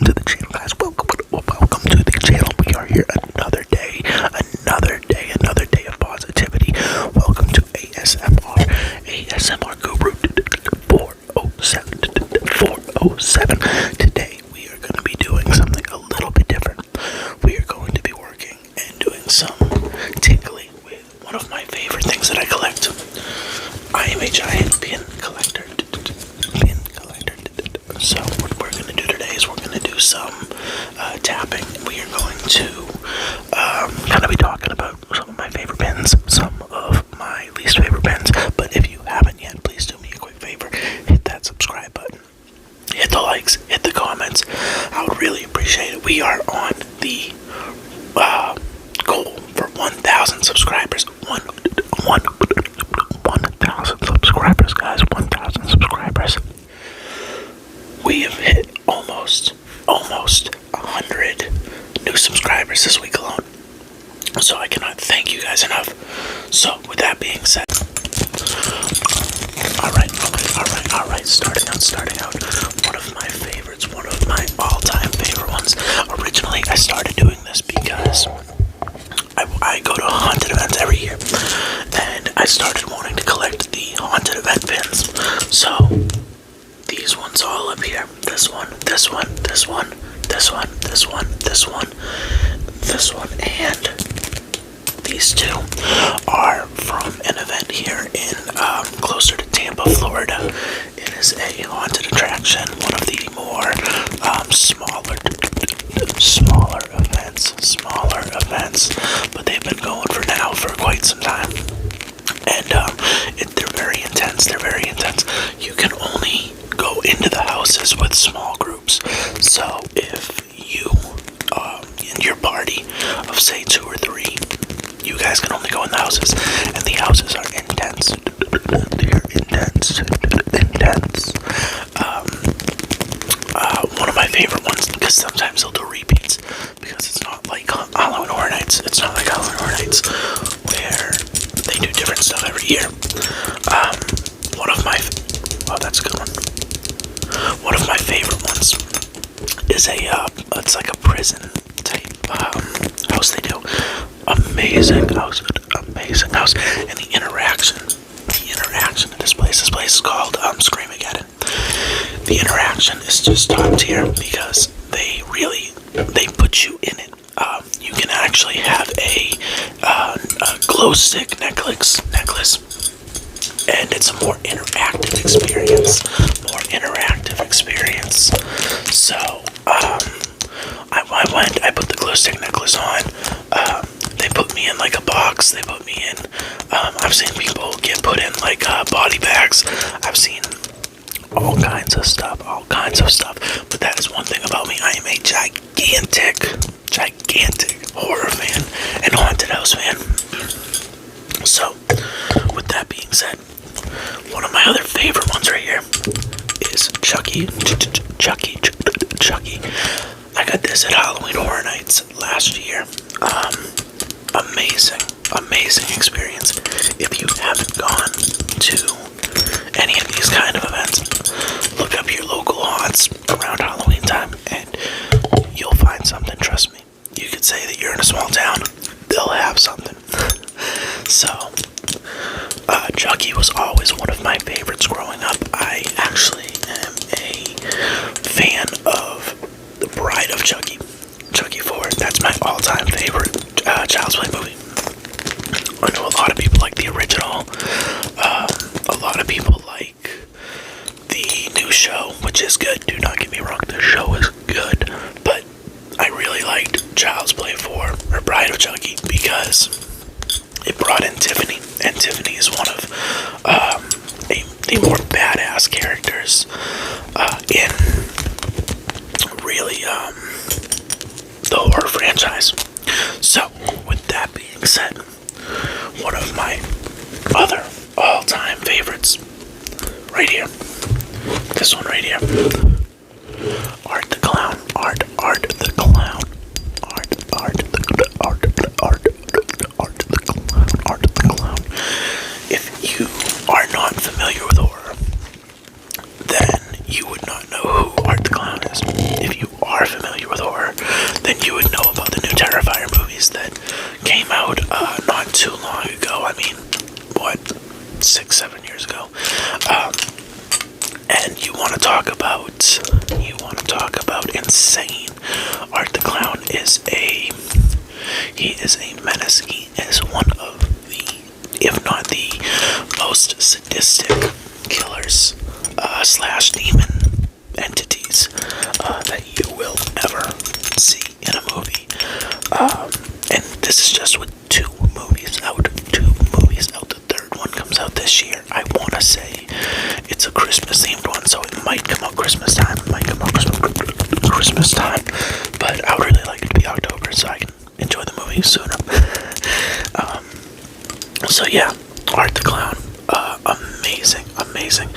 welcome to the channel, guys. Welcome to the channel. We are here another day of positivity. Welcome to ASMR Guru 407. Today we are going to be doing something a little bit different. We are going to be working and doing some tinkling with one of my favorite things that I collect. I am a giant pin collector. So what we're going to do today is we're going to do some tapping. We are going to kind of be talking about some of my favorite pins, some of my least favorite pins. But if you haven't yet, please do me a quick favor. Hit that subscribe button. Hit the likes. Hit the comments. I would really appreciate it. We are on the goal for 1,000 subscribers. 1,000 subscribers, guys. 1,000 subscribers. We have hit almost 100 new subscribers this week alone. So I cannot thank you guys enough. So with that being said, alright, starting out, one of my favorites, one of my all-time favorite ones. Originally, I started doing this because I go to haunted events every year, and I started wanting to collect the haunted event pins. So these ones all up here. This one, and these two are from an event here in closer to Tampa, Florida. It is a haunted attraction, one of the more smaller events, but they've been going for quite some time. And they're very intense. You can only go into the houses with small groups. So if you, in your party of say 2 or 3, you guys can only go in the houses, and the houses are intense. They're intense. One of my favorite ones, because sometimes they'll do repeats, because it's not like Halloween Horror Nights. Where they do different stuff every year. That's a good one. One of my favorite ones is it's like a prison type house they do. Amazing house, and the interaction in this place is called Screamageddon. The interaction is just top tier because they put you in it. You can actually have a glow stick necklace, and it's a more interactive experience. So I put the glow stick necklace on. They put me in like a box. I've seen people get put in like body bags. I've seen all kinds of stuff. But that is one thing about me. I am a gigantic horror fan and haunted house fan. So, with that being said, one of my other favorite ones right here is Chucky. I got this at Halloween Horror Nights last year. Amazing experience. If you haven't gone to any of these kind of events, look up your local haunts around Halloween time, and you'll find something. Trust me. You could say that you're in a small town, they'll have something. So, Chucky was always one of my favorites growing up. I actually am a fan of The Bride of Chucky. Chucky 4, that's my all-time favorite Child's Play movie. I know a lot of people like the original. A lot of people like the new show, which is good. Do not get me wrong, the show is good. But I really liked Child's Play 4, or Bride of Chucky, because it brought in Tiffany, and Tiffany is one of the more badass characters in really the horror franchise. So, with that being said, one of my other all-time favorites, right here, this one right here, Art the Clown. If you are not familiar with horror, then you would not know who Art the Clown is. If you are familiar right. You want to talk about insane? Art the Clown is he is a menace. He is one of the, if not the most sadistic killers slash demon entities that you will ever see in a movie. And this is just with two movies out. The third one comes out this year. I want to say it's a Christmas themed one, so it might come out Christmas time. Christmas time. But I would really like it to be October so I can enjoy the movie sooner. So yeah, Art the Clown. Amazing.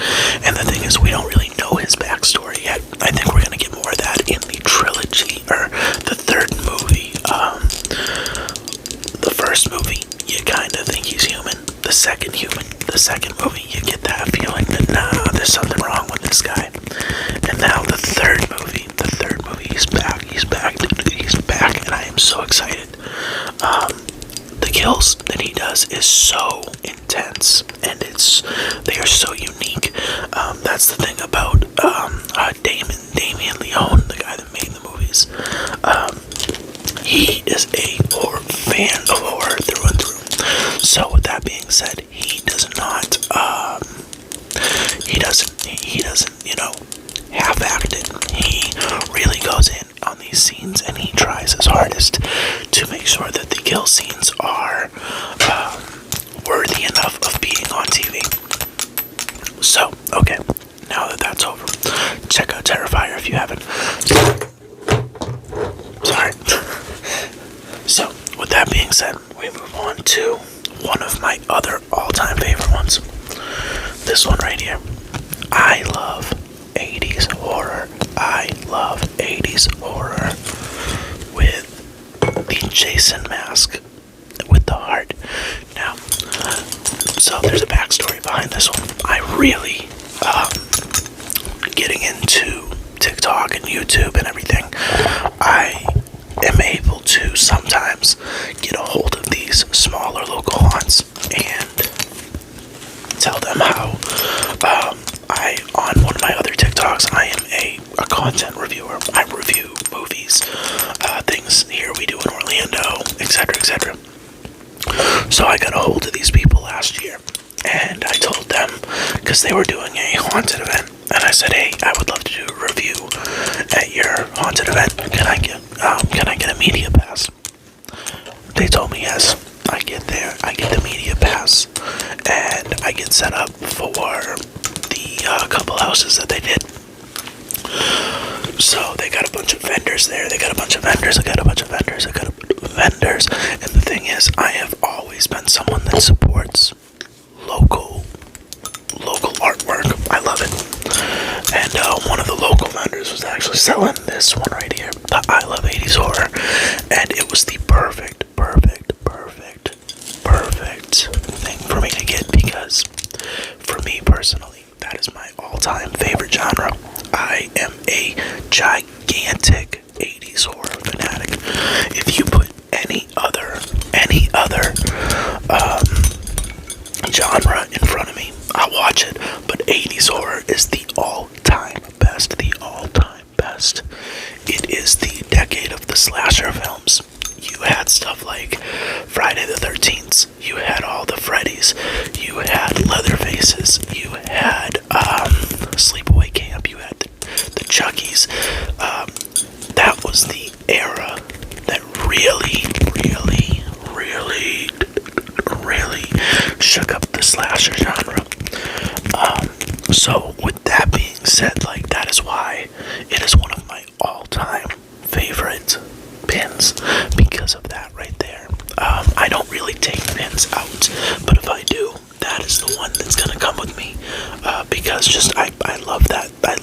And the thing is, we don't really know his backstory yet. I think we're gonna get more of that in the trilogy, or the third movie. The first movie, you kind of think he's human. The second movie, you get that feeling that, nah, there's something wrong with this guy. And now the third movie, he's back, and I am so excited. The kills that he does is so intense, and they are so unique. That's the thing about Damien Leone, the guy that made the movies. He is a fan of horror through and through. So with that being said, he doesn't, half-act it. He really goes in on these scenes, and he tries his hardest to make sure that the kill scenes are worthy enough of being on TV. So, okay, now that that's over, check out Terrifier if you haven't. Sorry. So, with that being said, we move on to one of my other all-time favorite ones. This one right here. I love 80s horror. With the Jason mask with the heart. Now, so there's a backstory behind this one. I really, getting into TikTok and YouTube and everything, I am able to sometimes get a hold of these smaller local haunts and tell them how on one of my other TikToks, I am a content reviewer. I review movies, things here we do in Orlando, etc. So I got a hold of these people last year, and I told them, because they were doing a haunted event, and I said, hey, I would love to do a review at your haunted event. Can I get a media pass? They told me yes. I get there, I get the media pass, and I get set up for the couple houses that they did. So they got a bunch of vendors there. I got a bunch of vendors. And the thing is, I have always been someone that supports local artwork. I love it. And one of the local vendors was actually selling this one right here, the I Love 80s Horror, and it was the perfect thing for me to get, because for me personally, that is my all-time favorite genre. I am a gigantic 80s horror fanatic. If you put any other genre in front of me, I'll watch it, but 80s horror is the all-time best. It is the decade of the slasher films. You had stuff like Friday the 13th, you had all the Freddys, you had Leatherfaces, you had Sleepaway Camp, you had the Chuckies. That was the era that really shook up the slasher genre. So with that being said, like, that is why it is one of my all-time favorite pins, because of that right there. I don't really take pins out, but if I do, that is the one that's gonna come with me, because just I love that. I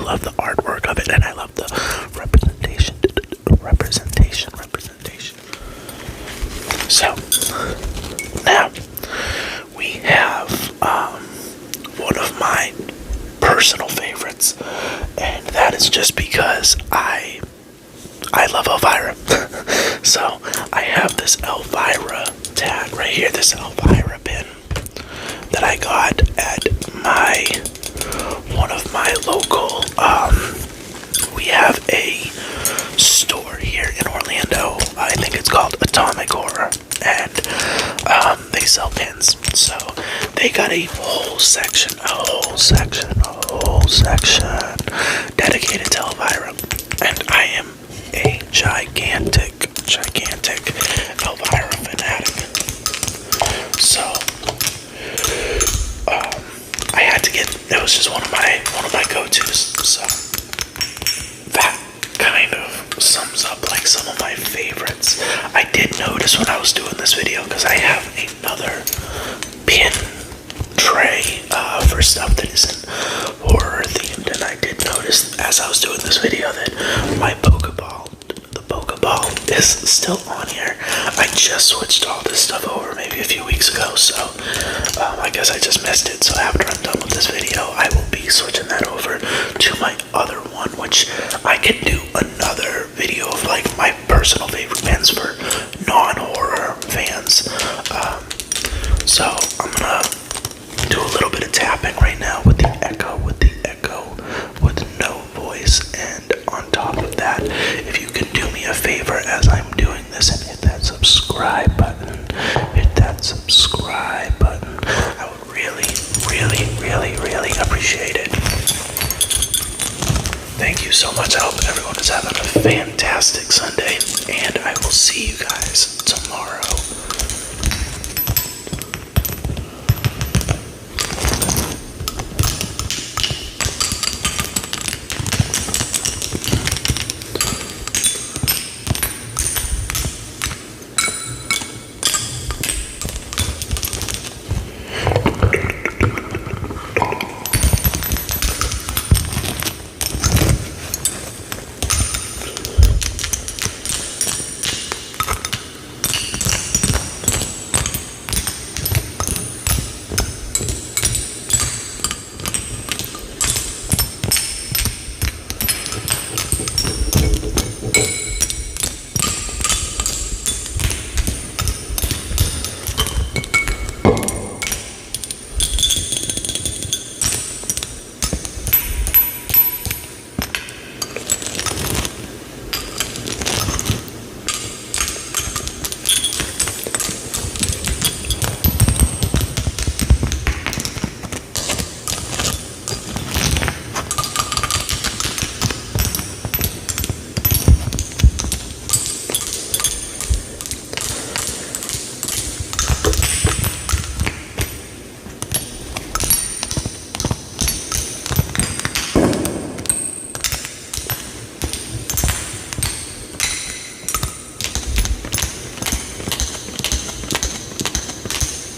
love the artwork of it, and I love the representation. So now we have one of my personal favorites, and that is just because I love Elvira. So I have this Elvira tag right here, this Elvira pin that I got at one sell pins. So they got a whole section dedicated to Elvira. And I am a gigantic Elvira fanatic. So I had to get, it was just one of my go-tos. So that kind of sums up like some of my favorites. I did notice when I was doing this video, because I have another pin tray for stuff that isn't horror themed, and I did notice as I was doing this video that my Pokeball is still on here. I just switched all this stuff over maybe a few weeks ago, so I guess I just missed it. So after I'm done with this video, I will be switching that over to my other one, which I can do another video of like my personal favorite pins for non-horror fans. So I'm gonna do a little bit of tapping right now with the echo, with no voice. And on top of that, if you can do me a favor as I'm doing this and hit that subscribe button, I would really appreciate it. Thank you so much. I hope everyone is having a fantastic Sunday, and I will see you guys tomorrow.